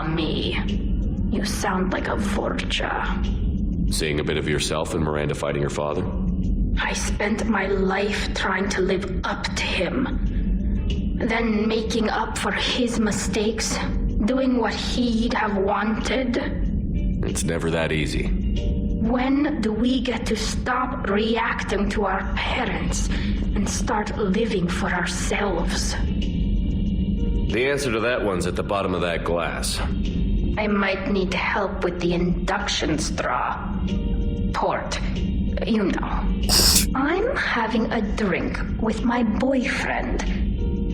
Me. You sound like a vulture. Seeing a bit of yourself in Miranda fighting her father? I spent my life trying to live up to him. Then making up for his mistakes. Doing what he'd have wanted. It's never that easy. When do we get to stop reacting to our parents and start living for ourselves? The answer to that one's at the bottom of that glass. I might need help with the induction straw. Port. You know. I'm having a drink with my boyfriend.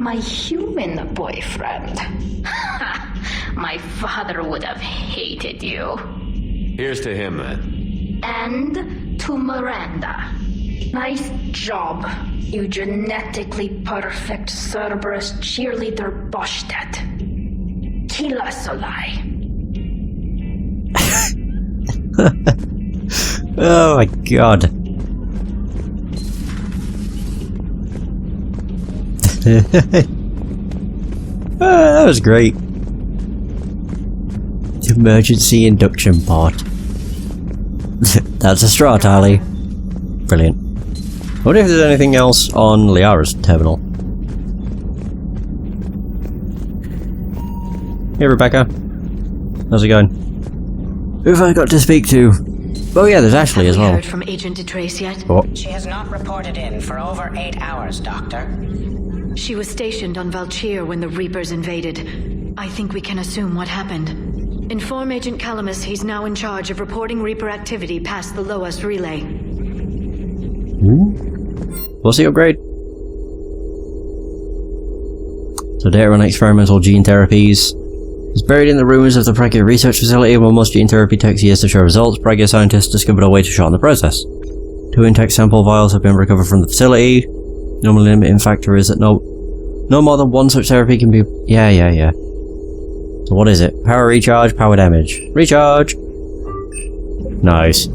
My human boyfriend. My father would have hated you. Here's to him, then. And to Miranda. Nice job, you genetically perfect Cerberus cheerleader Boshtet. Kila Solai. Oh my god. That was great. The emergency induction part. That's a straw tally. Brilliant. I wonder if there's anything else on Liara's terminal. Hey Rebecca. How's it going? Who have I got to speak to? Oh yeah, there's Ashley as well. Have you heard from Agent DeTrace yet? What? She has not reported in for over 8 hours, Doctor. She was stationed on Valchir when the Reapers invaded. I think we can assume what happened. Inform Agent Calamus he's now in charge of reporting Reaper activity past the Loas relay. What's the upgrade? So data on experimental gene therapies. It's buried in the ruins of the Pragia research facility, and while most gene therapy takes years to show results, Pragia scientists discovered a way to shorten the process. 2 intact sample vials have been recovered from the facility. Normally limiting factor is that no more than 1 such therapy can be... Yeah. So what is it? Power recharge, power damage. Recharge! Nice.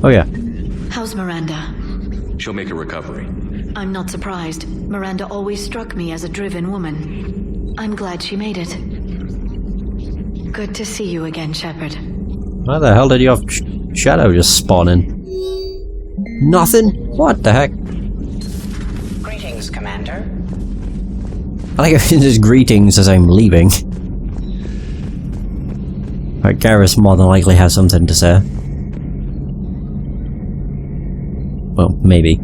Oh yeah. How's Miranda? She'll make a recovery. I'm not surprised. Miranda always struck me as a driven woman. I'm glad she made it. Good to see you again, Shepard. Why the hell did your shadow just spawn in? Nothing? What the heck? Greetings, Commander. I like it just greetings as I'm leaving. Right, Garrus more than likely has something to say. Well, maybe.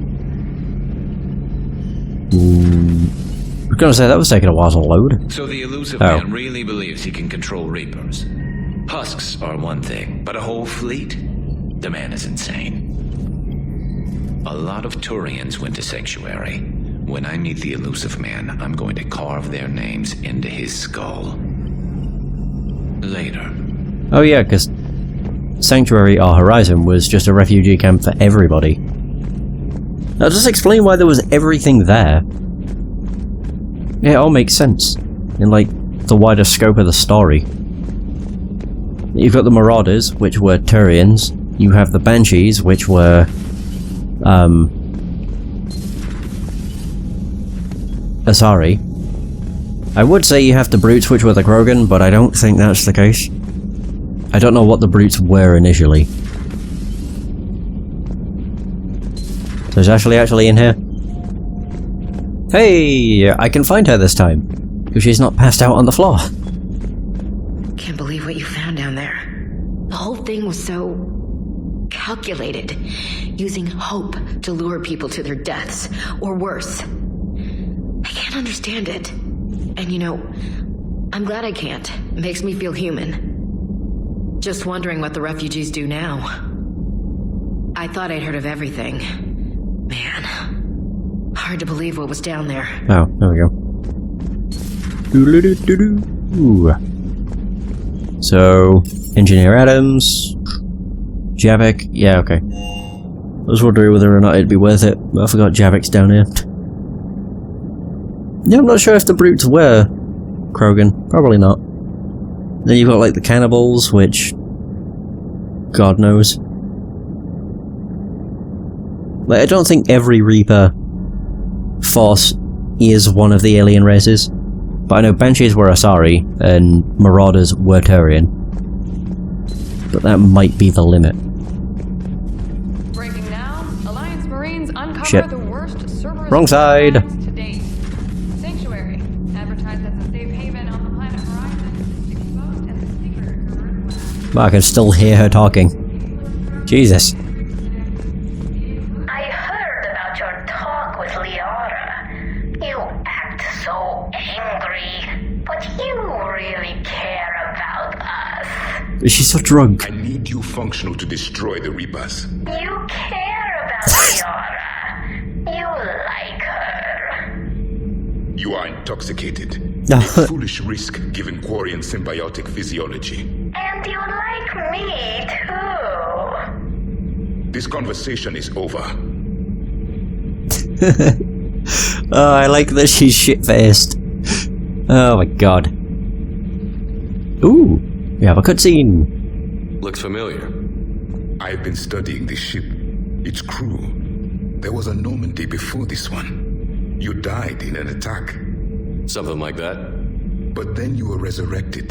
I was gonna say that was taking a while to load. So the elusive man really believes he can control Reapers. Husks are one thing, but a whole fleet? The man is insane. A lot of Turians went to Sanctuary. When I meet the elusive man, I'm going to carve their names into his skull. Later. Oh yeah, because Sanctuary or Horizon was just a refugee camp for everybody. Now just explain why there was everything there. Yeah, it all makes sense in like the wider scope of the story. You've got the Marauders, which were Turians. You have the Banshees, which were Asari. I would say you have the Brutes, which were the Krogan, but I don't think that's the case. I don't know what the Brutes were initially. So is Ashley actually in here? Hey! I can find her this time. Because she's not passed out on the floor. Can't believe what you found down there. The whole thing was so... calculated. Using hope to lure people to their deaths. Or worse. I can't understand it. And you know, I'm glad I can't. It makes me feel human. Just wondering what the refugees do now. I thought I'd heard of everything. Man. Hard to believe what was down there. Oh, there we go. Ooh. So, Engineer Adams, Javik, yeah, okay. I was wondering whether or not it'd be worth it, but I forgot Javik's down here. Yeah, I'm not sure if the Brutes were Krogan. Probably not. Then you've got like the Cannibals, which... God knows. Like, I don't think every Reaper force is one of the alien races. But I know Banshees were Asari, and Marauders were Turian. But that might be the limit. Breaking now, Alliance Marines uncover Shit. the worst Cerberus Wrong side. to date. Sanctuary, advertised as a safe haven on the planet Horizon, exposed as a secret to But I can still hear her talking. Jesus. I heard about your talk with Liara. You act so angry, but you really care about us. She's so drunk. I need you functional to destroy the Reapers. You care about Liara. You like her. You are intoxicated. No. A foolish risk given Quarian symbiotic physiology. And you like me too. This conversation is over. Oh, I like that she's shit-faced. Oh my god. Ooh, we have a cutscene. Looks familiar. I've been studying this ship, its crew. There was a Normandy before this one. You died in an attack, Something like that. but then you were resurrected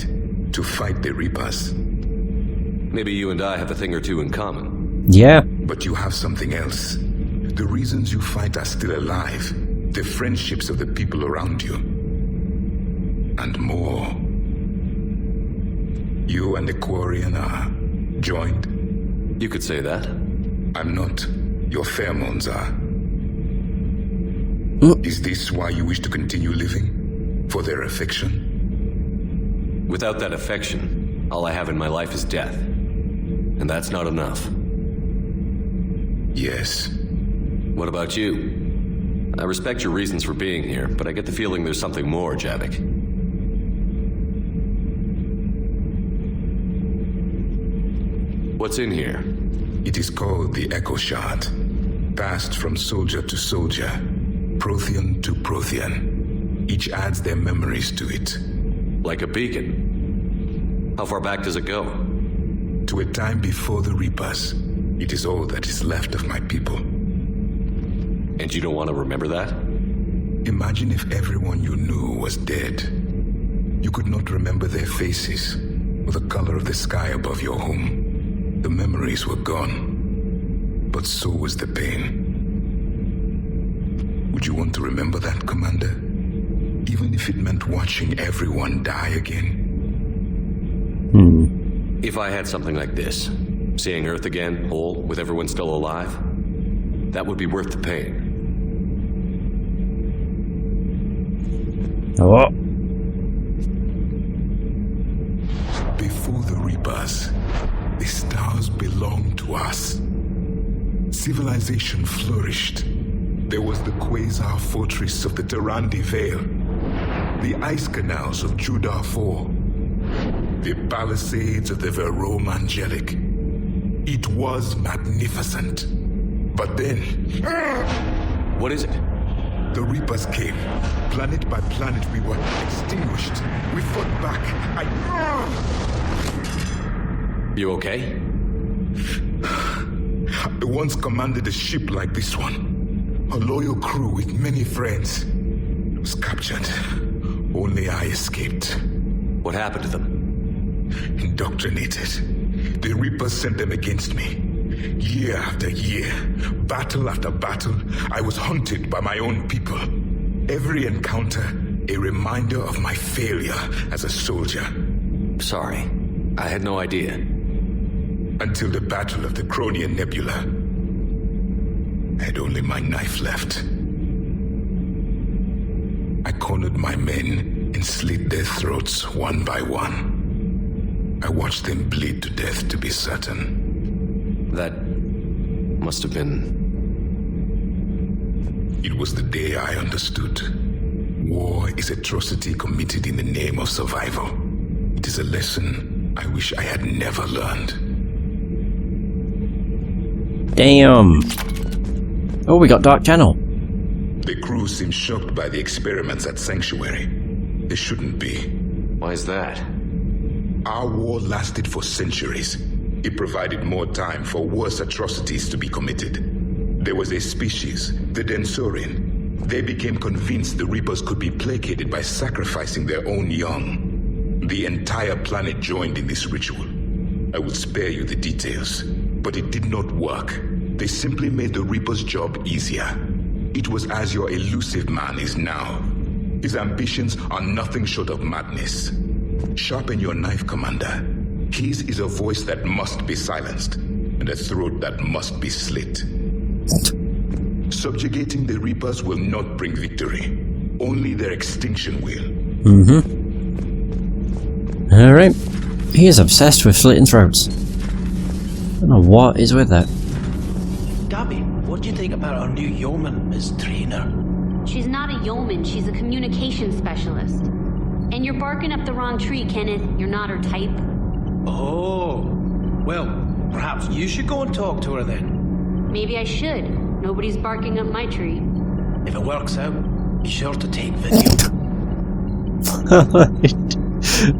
to fight the Reapers. Maybe you and I have a thing or two in common. Yeah. But you have something else. The reasons you fight are still alive. The friendships of the people around you. And more. You and the Quarian are joined. You could say that. I'm not. Your pheromones are. Is this why you wish to continue living? For their affection? Without that affection, all I have in my life is death. And that's not enough. Yes. What about you? I respect your reasons for being here, but I get the feeling there's something more, Javik. What's in here? It is called the Echo Shard. Passed from soldier to soldier. Prothean to Prothean. Each adds their memories to it. Like a beacon. How far back does it go? To a time before the Reapers. It is all that is left of my people. And you don't want to remember that? Imagine if everyone you knew was dead. You could not remember their faces, or the color of the sky above your home. The memories were gone, but so was the pain. Would you want to remember that, Commander? Even if it meant watching everyone die again? If I had something like this, seeing Earth again, whole, with everyone still alive, that would be worth the pain. Oh. Before the Reapers, the stars belonged to us. Civilization flourished. There was the Quasar Fortress of the Tarandi Vale, the ice canals of Judar IV, the palisades of the Verome Angelic. It was magnificent. But then... What is it? The Reapers came. Planet by planet, we were extinguished. We fought back. You okay? I once commanded a ship like this one. A loyal crew with many friends. It was captured. Only I escaped. What happened to them? Indoctrinated. The Reapers sent them against me. Year after year, battle after battle, I was hunted by my own people. Every encounter, a reminder of my failure as a soldier. Sorry. I had no idea. Until the Battle of the Cronian Nebula. I had only my knife left. I cornered my men and slit their throats one by one. I watched them bleed to death to be certain. That must have been... It was the day I understood. War is atrocity committed in the name of survival. It is a lesson I wish I had never learned. Damn. Oh, we got Dark Channel. The crew seemed shocked by the experiments at Sanctuary. They shouldn't be. Why is that? Our war lasted for centuries. It provided more time for worse atrocities to be committed. There was a species, the Densorian. They became convinced the Reapers could be placated by sacrificing their own young. The entire planet joined in this ritual. I will spare you the details, but it did not work. They simply made the Reaper's job easier. It was as your elusive man is now. His ambitions are nothing short of madness. Sharpen your knife, Commander. His is a voice that must be silenced, and a throat that must be slit. Subjugating the Reapers will not bring victory. Only their extinction will. Alright. He is obsessed with slitting throats. I don't know what is with that. Gabby, what do you think about our new yeoman, Miss Trainer? She's not a yeoman, she's a communication specialist. And you're barking up the wrong tree, Kenneth. You're not her type. Oh. Well, perhaps you should go and talk to her then. Maybe I should. Nobody's barking up my tree. If it works out, be sure to take video.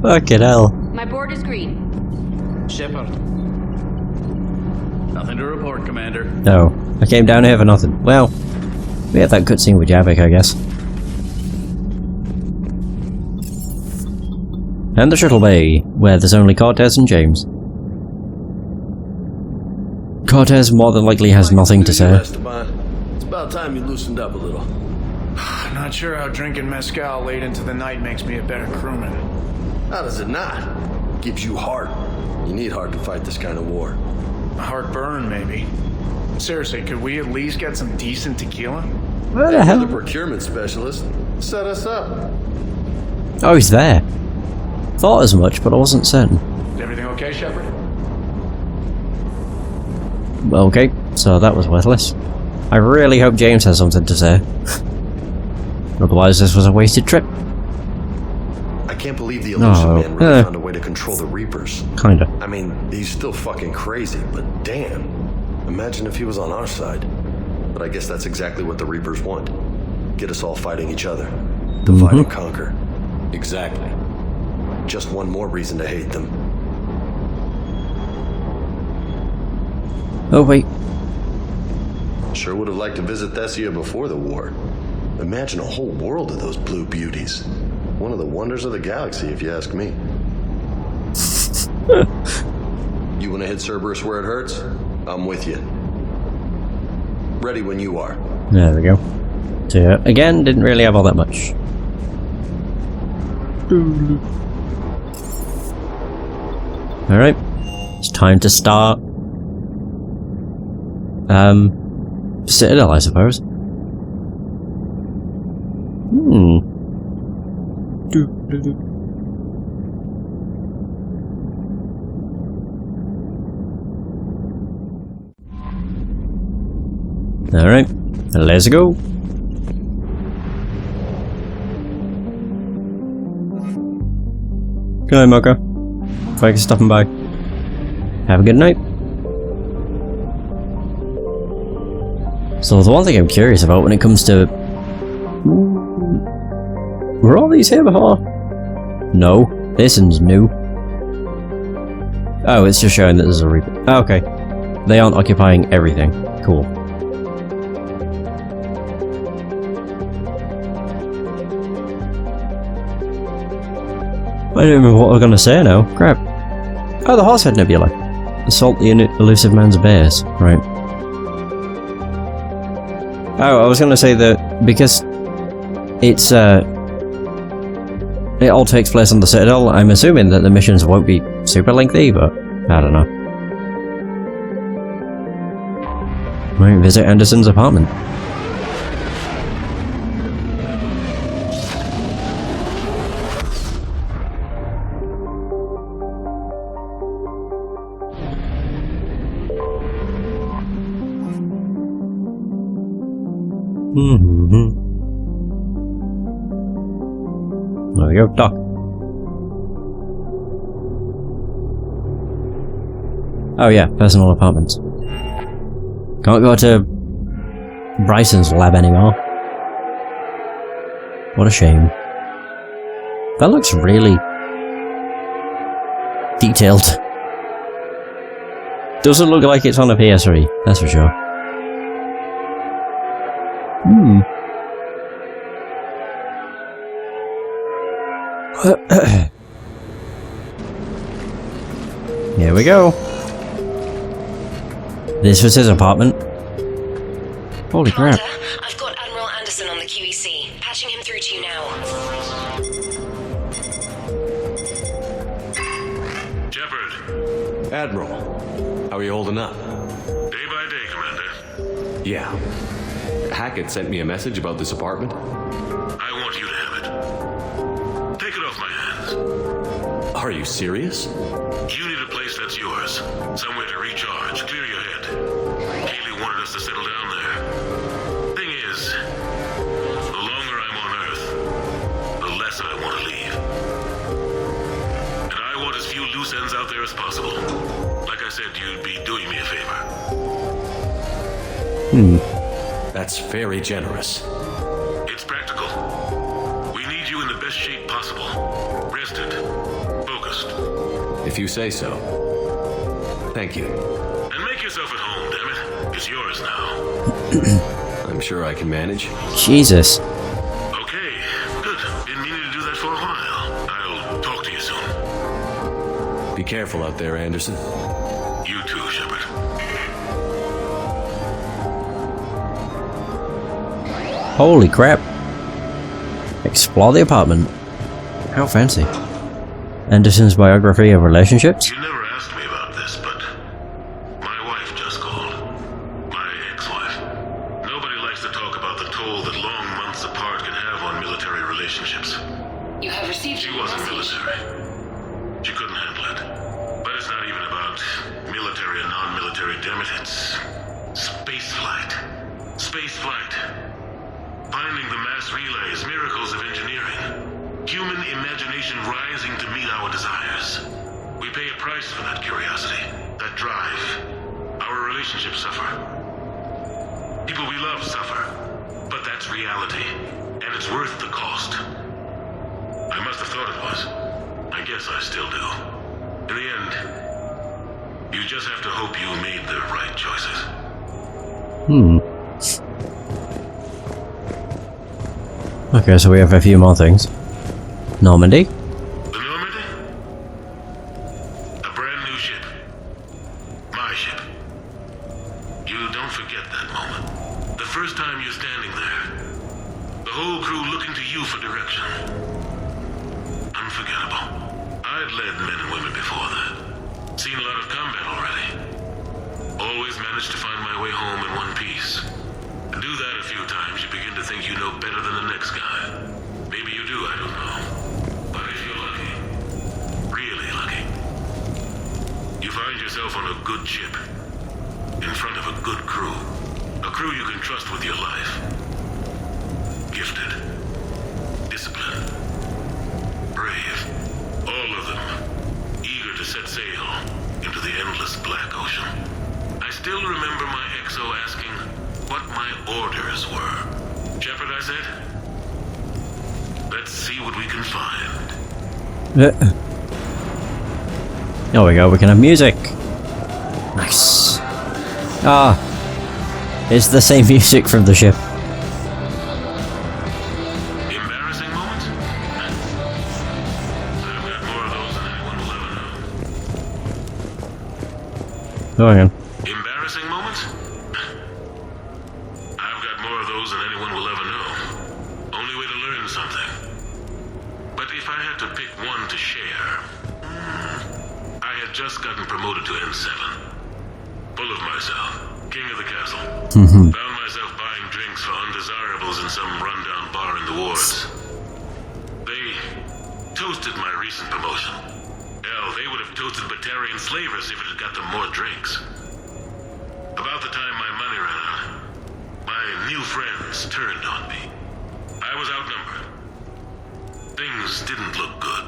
Fucking hell. My board is green. Shepard. Nothing to report, Commander. No. I came down here for nothing. Well, we had that cutscene with Javik, I guess. And the shuttle bay, where there's only Cortez and James. Cortez more than likely has nothing to say. It's about time you loosened up a little. Not sure how drinking mezcal late into the night makes me a better crewman. How does it not? Gives you heart. You need heart to fight this kind of war. A heartburn, maybe. Seriously, could we at least get some decent tequila? What the hell? The procurement specialist set us up. Oh, he's there. Thought as much, but I wasn't certain. Is everything okay, Shepard? Well, okay, so that was worthless. I really hope James has something to say. Otherwise, this was a wasted trip. I can't believe the illusion man really found a way to control the Reapers. Kinda. I mean, he's still fucking crazy, but damn. Imagine if he was on our side. But I guess that's exactly what the Reapers want. Get us all fighting each other. Divide and conquer. Exactly. Just one more reason to hate them. Oh, wait. Sure would have liked to visit Thessia before the war. Imagine a whole world of those blue beauties. One of the wonders of the galaxy, if you ask me. You want to hit Cerberus where it hurts? I'm with you. Ready when you are. There we go. So, again, didn't really have all that much. Alright. It's time to start. Citadel, I suppose. Alright, let's go. Good night, Mocha. Thanks for stopping by. Have a good night. So the one thing I'm curious about when it comes to... Were all these here before? No, this one's new. Oh, it's just showing that there's a Reaper. Oh, okay. They aren't occupying everything. Cool. I don't remember what I was going to say now. Crap. Oh, the Horsehead Nebula. Assault the elusive man's base. Right. Oh, I was going to say that because it's it all takes place on the Citadel, I'm assuming that the missions won't be super lengthy, but I don't know. Might visit Anderson's apartment. There we go, Doc. Oh yeah, personal apartments. Can't go to Bryson's lab anymore. What a shame. That looks really detailed. Doesn't look like it's on a PS3, that's for sure. Here we go. This was his apartment. Holy crap. I've got Admiral Anderson on the QEC. Patching him through to you now. Shepard. Admiral. How are you holding up? Day by day, Commander. Yeah. Hackett sent me a message about this apartment. I want you to have it. Take it off my hands. Are you serious? You need a place that's yours. Somewhere to recharge, clear your head. Kaylee wanted us to settle down there. Thing is, the longer I'm on Earth, the less I want to leave. And I want as few loose ends out there as possible. Like I said, you'd be doing me a favor. That's very generous. It's practical. We need you in the best shape possible. Rested. Focused. If you say so. Thank you. And make yourself at home, damn it. It's yours now. I'm sure I can manage. Jesus. Okay, good. Been meaning to do that for a while. I'll talk to you soon. Be careful out there, Anderson. You too, Shepard. Holy crap. Explore the apartment. How fancy. Anderson's biography of relationships? You never asked me about this, but my wife just called. My ex-wife. Nobody likes to talk about the toll that long months apart can have on military relationships. You have received She wasn't military. She couldn't handle it. But it's not even about military and non-military, damn it. It's space flight. Space flight. Finding the mass relays, miracles of engineering. Human imagination rising to meet our desires. We pay a price for that curiosity, that drive. Our relationships suffer. People we love suffer. But that's reality, and it's worth the cost. I must have thought it was. I guess I still do. In the end, you just have to hope you made the right choices. Okay, so we have a few more things. Normandy? The Normandy? A brand new ship. My ship. You don't forget that moment. The first time you're standing there. The whole crew looking to you for direction. Unforgettable. I'd led men and women before that. Seen a lot of combat already. Always managed to find my way home in one piece. Do that a few times, you begin to think you know better than the next guy. Maybe you do, I don't know. But if you're lucky, really lucky, you find yourself on a good ship, in front of a good crew. A crew you can trust with your life. Gifted. Disciplined. Brave. All of them. Eager to set sail into the endless black ocean. I still remember my XO asking what my orders were. Shepard, I said, let's see what we can find. There we go, we can have music. Nice. Ah. It's the same music from the ship. Embarrassing moments? I've got more of those than anyone will ever know. Oh, hang on. Embarrassing moments? I've got more of those than anyone will ever know. Only way to learn something. But if I had to pick one to share, I had just gotten promoted to N7. Full of myself. King of the castle. Found myself buying drinks for undesirables in some rundown bar in the wards. They toasted my recent promotion. Hell, they would have toasted Batarian slavers if it had got them more drinks. About the time my money ran out, my new friends turned on me. I was outnumbered. Things didn't look good.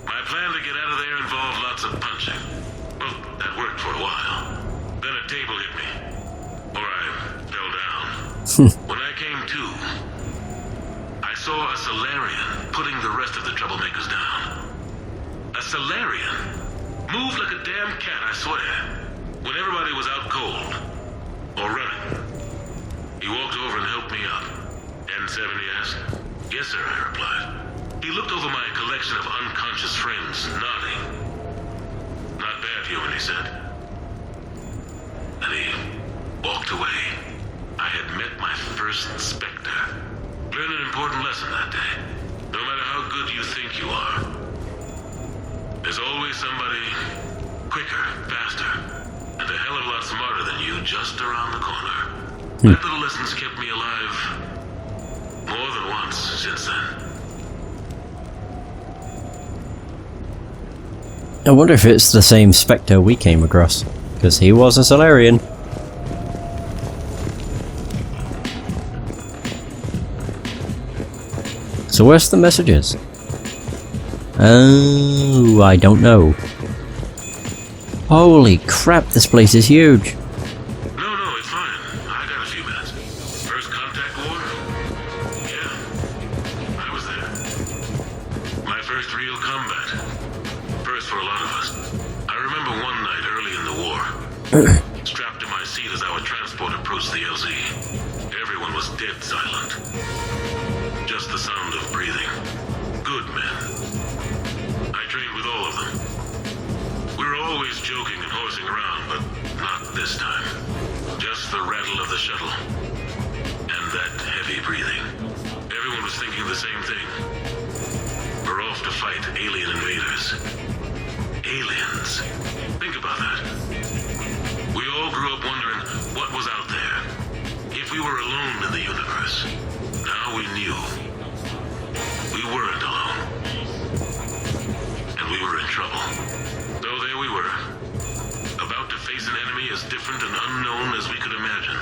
My plan to get out of there involved lots of punching. Well, that worked for a while. Then a table hit me. Or I fell down. When I came to, I saw a Solarian putting the rest of the troublemakers down. A Solarian? Moved like a damn cat, I swear. When everybody was out cold. Or running. He walked over and helped me up. N7, he asked. Yes, sir, I replied. He looked over my collection of unconscious friends, nodding. Not bad, human, he said. And he walked away. I had met my first Spectre. Learned an important lesson that day. No matter how good you think you are, there's always somebody quicker, faster, and a hell of a lot smarter than you just around the corner. That little lesson's kept me alive more than once since then. I wonder if it's the same Spectre we came across, because he was a Solarian. So where's the messages? Oh, I don't know. Holy crap, this place is huge. No, it's fine. I got a few minutes. First contact war? Yeah, I was there. My first real combat. First for a lot of us. I remember one night early in the war, strapped to my seat as our transport approached the LZ. Everyone was dead silent. Just the sound of breathing. Good men. I trained with all of them. We were always joking and horsing around, but not this time. Just the rattle of the shuttle. And that heavy breathing. Everyone was thinking the same thing. We're off to fight alien invaders. Aliens. Think about that. We all grew up wondering what was out there. If we were alone in the universe. Now we knew. We weren't alone. And we were in trouble. So there we were. About to face an enemy as different and unknown as we could imagine.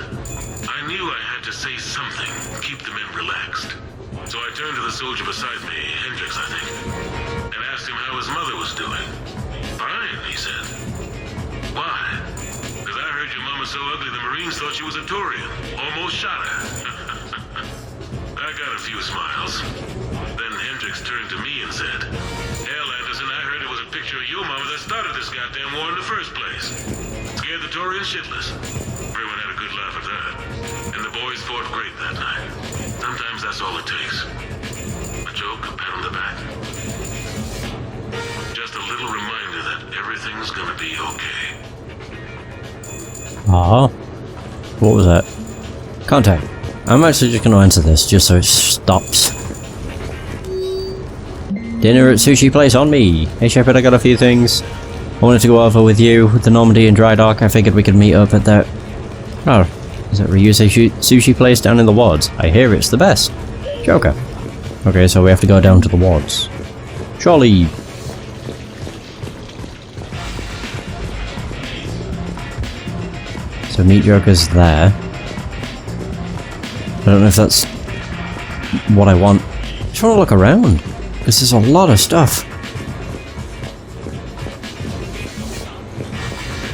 I knew I had to say something, keep the men relaxed. So I turned to the soldier beside me, Hendricks, I think, and asked him how his mother was doing. Fine, he said. Why? Because I heard your mama's so ugly the Marines thought she was a Turian. Almost shot her. I got a few smiles. Then Hendricks turned to me and said, Hell, Anderson, I heard it was a picture of your mama that started this goddamn war in the first place. Scared the Turians shitless. Everyone had a good laugh at that. And the boys fought great that night. Sometimes that's all it takes. A joke, a pat on the back. Just a little reminder that everything's gonna be okay. Ah, what was that? Contact. I'm actually just going to answer this just so it stops. Dinner at Sushi Place on me. Hey Shepard, I got a few things I wanted to go over with you. With the Normandy and Dry Dock, I figured we could meet up at that... Oh, is it Ryusei Sushi Place down in the wards? I hear it's the best. Joker. Okay, so we have to go down to the wards. Surely. So meet Joker's there. I don't know if that's what I want. I just want to look around, because there's a lot of stuff.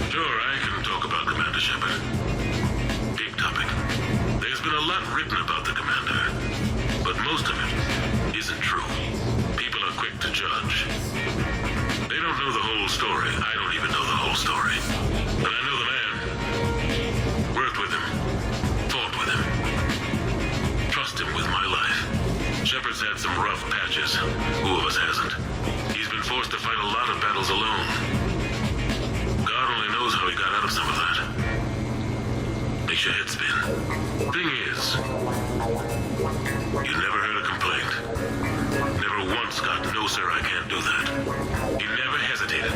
Sure, I can talk about Commander Shepard. Big topic. There's been a lot written about the Commander, but most of it isn't true. People are quick to judge. They don't know the whole story. I don't even know the whole story. But I know the man. Worked with him. Fought with him. Trust him with my life. Shepard's had some rough patches. Who of us hasn't? He's been forced to fight a lot of battles alone. God only knows how he got out of some of that. Makes your head spin. Thing is, you never heard a complaint. Never once got, no sir, I can't do that. He never hesitated.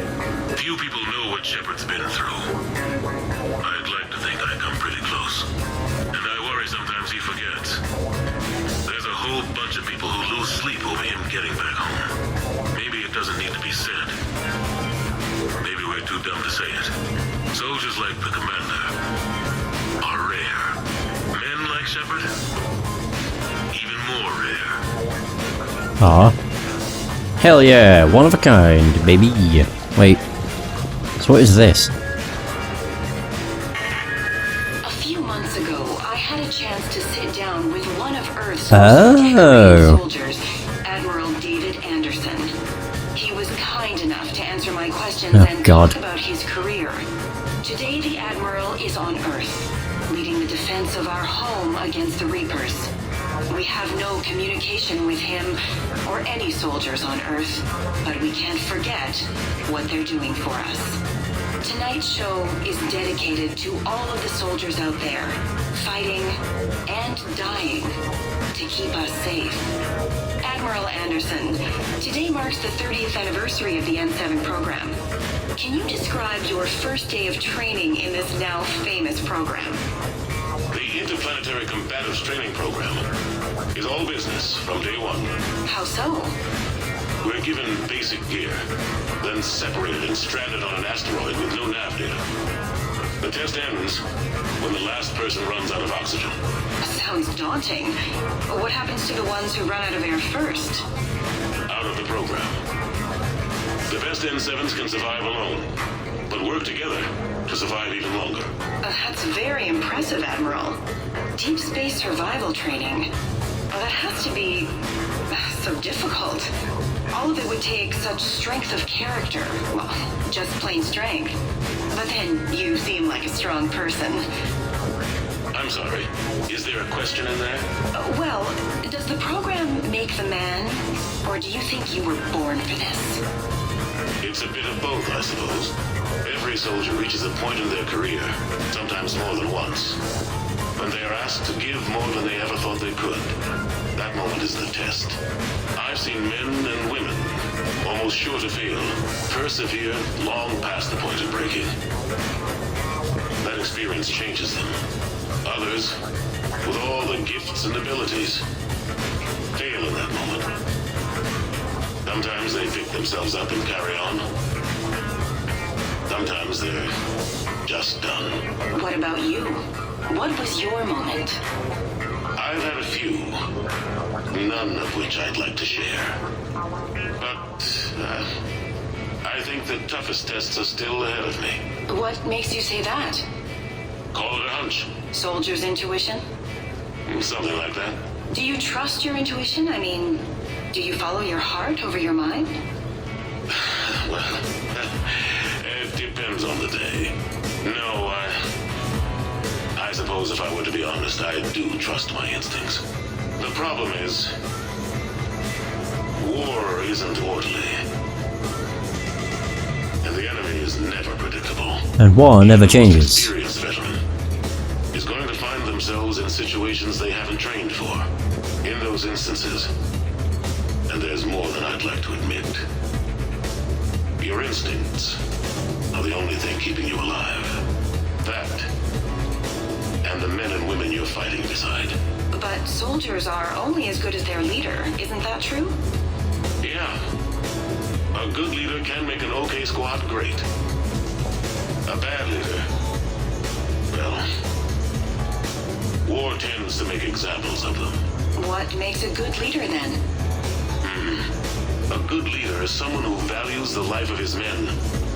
Few people know what Shepard's been through. I'd like to think I come pretty close. And I worry sometimes he forgets. There's a whole bunch of people who lose sleep over him getting back home. Maybe it doesn't need to be said. Maybe we're too dumb to say it. Soldiers like the Commander are rare. Men like Shepard, even more rare. Aw. Hell yeah, one of a kind, baby. Wait. So what is this? A few months ago, I had a chance to sit down with one of Earth's Oh. soldiers, Admiral David Anderson. He was kind enough to answer my questions and God. talk about his career. Today, the Admiral is on Earth, leading the defense of our home against the Reapers. We have no communication with him or any soldiers on Earth, but we can't forget what they're doing for us. Tonight's show is dedicated to all of the soldiers out there, fighting and dying to keep us safe. Admiral Anderson, today marks the 30th anniversary of the N7 program. Can you describe your first day of training in this now famous program? The Interplanetary Combatives Training Program is all business from day one. How so? We're given basic gear, then separated and stranded on an asteroid with no nav data. The test ends when the last person runs out of oxygen. Sounds daunting. What happens to the ones who run out of air first? Out of the program. The best N7s can survive alone, but work together to survive even longer. That's very impressive, Admiral. Deep space survival training. That has to be so difficult. All of it would take such strength of character. Well, just plain strength. But then you seem like a strong person. I'm sorry. Is there a question in there? Well, does the program make the man? Or do you think you were born for this? It's a bit of both, I suppose. Every soldier reaches a point in their career, sometimes more than once, when they are asked to give more than they ever thought they could. That moment is the test. I've seen men and women, almost sure to fail, persevere long past the point of breaking. That experience changes them. Others, with all the gifts and abilities, fail in that moment. Sometimes they pick themselves up and carry on. Sometimes they're just done. What about you? What was your moment? I've had a few, none of which I'd like to share. But I think the toughest tests are still ahead of me. What makes you say that? Call it a hunch. Soldier's intuition? Something like that. Do you trust your intuition? I mean, do you follow your heart over your mind? Well, it depends on the day. No, I suppose if I were to be honest, I do trust my instincts. The problem is, war isn't orderly. And the enemy is never predictable. And war never changes. The experienced veteran is going to find themselves in situations they haven't trained for. In those instances, and there's more than I'd like to admit, your instincts are the only thing keeping you alive. That, and the men and women you're fighting beside. But soldiers are only as good as their leader, isn't that true? Yeah. A good leader can make an okay squad great. A bad leader, well, war tends to make examples of them. What makes a good leader then? A good leader is someone who values the life of his men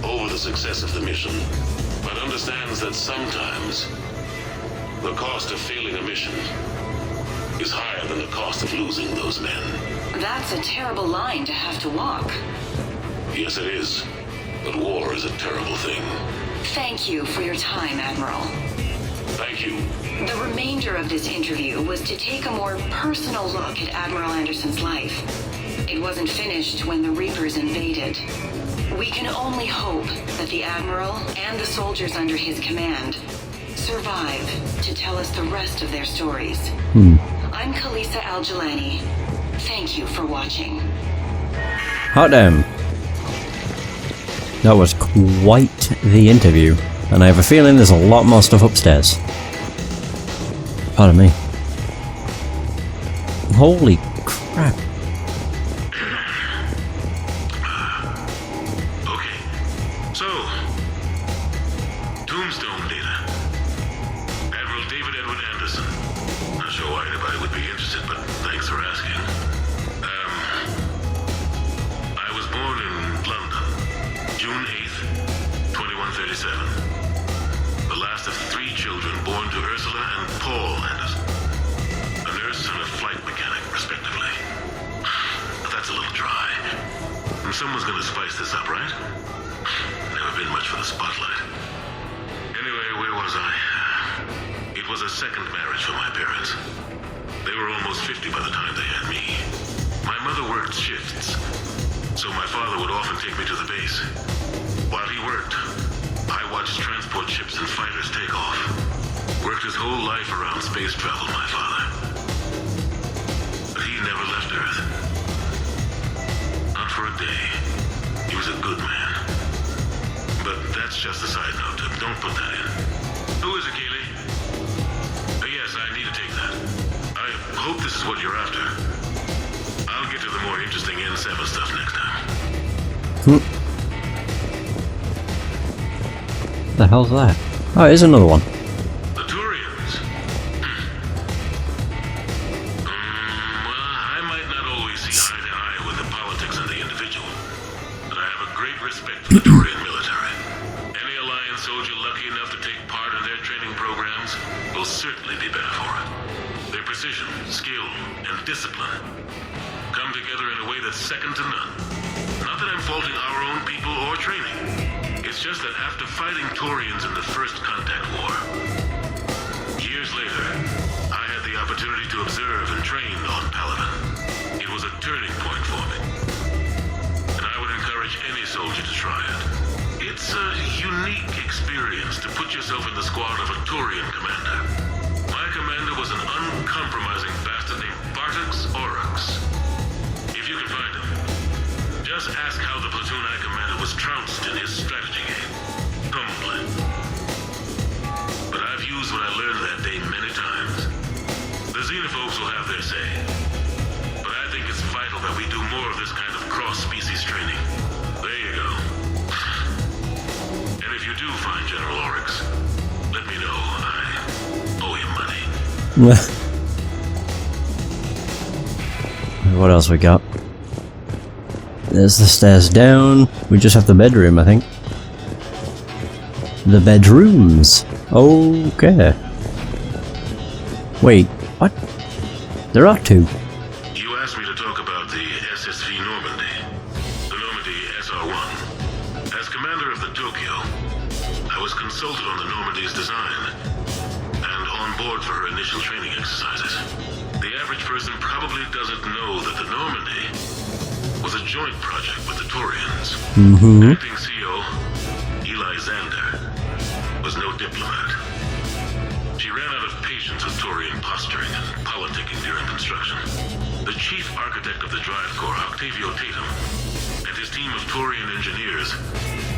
over the success of the mission, but understands that sometimes the cost of failing a mission is higher than the cost of losing those men. That's a terrible line to have to walk. Yes, it is. But war is a terrible thing. Thank you for your time, Admiral. Thank you. The remainder of this interview was to take a more personal look at Admiral Anderson's life. It wasn't finished when the Reapers invaded. We can only hope that the Admiral and the soldiers under his command survive to tell us the rest of their stories. I'm Kalisa Al-Jalani. Thank you for watching. Hot damn. That was quite the interview, and I have a feeling there's a lot more stuff upstairs. Pardon me. Holy crap. Okay, so, Tombstone data. Admiral David Edward Anderson. Not sure why anybody would be interested, but thanks for asking. I was born in London, June 8th, 2137. The last of 3 children born to Ursula and Paul Anderson. A nurse and a flight mechanic, respectively. But that's a little dry. And someone's gonna spice this up, right? Never been much for the spotlight. Anyway, where was I? It was a second marriage for my parents. They were almost almost 50 by the time they had me. My mother worked shifts, so my father would often take me to the base. While he worked, I watched transport ships and fighters take off. Worked his whole life around space travel, my father. But he never left Earth. Not for a day. He was a good man. But that's just a side note. Don't put that in. Who is it, Keeley? Yes, I need to take that. I hope this is what you're after. I'll get to the more interesting N7 stuff next time. The hell's that? Oh, here's another one. The Turians. Well, I might not always see eye to eye with the politics and the individual, but I have a great respect for the Turian military. Any Alliance soldier lucky enough to take part in their training programs will certainly be better for it. Their precision, skill, and discipline come together in a way that's second to none. Not that I'm faulting our own people or training. It's just that after fighting Turians in the First Contact War, years later, I had the opportunity to observe and train on Paladin. It was a turning point for me. And I would encourage any soldier to try it. It's a unique experience to put yourself in the squad of a Turian commander. My commander was an uncompromising bastard named Bartux Oryx. If you can find him, just ask how the platoon I commanded was trounced in his strategy game. Humbly. But I've used what I learned that day many times. The xenophobes will have their say. But I think it's vital that we do more of this kind of cross-species training. There you go. And if you do find General Oryx, let me know. I owe him money. What else we got? There's the stairs down. We just have the bedroom, I think. The bedrooms. Okay. Wait, what? There are two. You asked me to talk about the SSV Normandy. The Normandy SR-1. As commander of the Tokyo, I was consulted on the Normandy's design and on board for her initial training exercises. The average person probably doesn't know that the Normandy was a joint project with the Turians. Acting CO, Eli Xander, was no diplomat. She ran out of patience with Turian posturing and politicking during construction. The chief architect of the drive core, Octavio Tatum, and his team of Turian engineers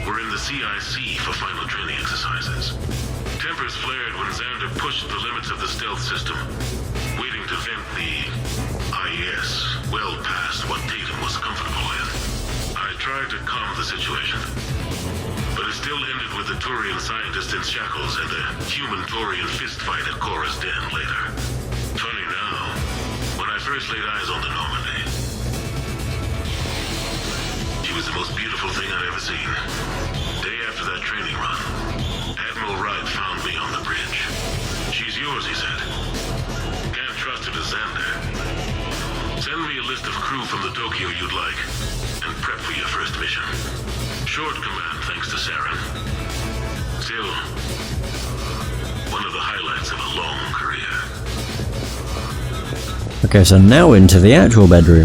were in the CIC for final training exercises. Tempers flared when Xander pushed the limits of the stealth system, waiting to vent the IES well past what Tatum was comfortable with. I tried to calm the situation, but it still ended with the Turian scientist in shackles and a human-Turian fistfight at Cora's den later. Funny now, when I first laid eyes on the Normandy, she was the most beautiful thing I'd ever seen. Day after that training run, Admiral Wright found me on the bridge. She's yours, he said. Can't trust her to Xander. Send me a list of crew from the Tokyo you'd like, and prep for your first mission. Short command thanks to Saren. Still, one of the highlights of a long career. Okay, so now into the actual bedroom.